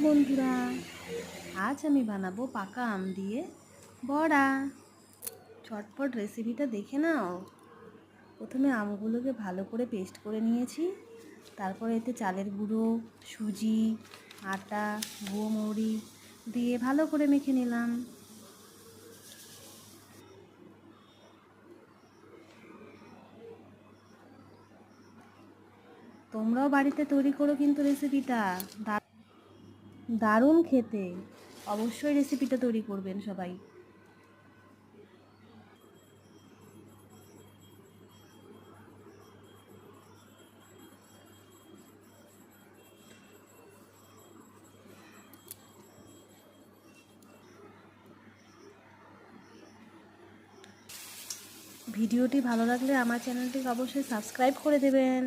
বন্ধুরা, আজ আমি বানাবো পাকা আম দিয়ে বড়া। ঝটপট রেসিপিটা দেখে নাও। প্রথমে আমগুলোকে ভালো করে পেস্ট করে নিয়েছি। তারপরে এতে চালের গুঁড়ো, সুজি, আটা, গুঁড়োমৌরি দিয়ে ভালো করে মেখে নিলাম। তোমরাও বাড়িতে তৈরি করো কিন্তু রেসিপিটা দারুণ খেতে। অবশ্যই রেসিপিটা তৈরি করবেন সবাই। ভিডিওটি ভালো লাগলে আমার চ্যানেলটিকে অবশ্যই সাবস্ক্রাইব করে দেবেন।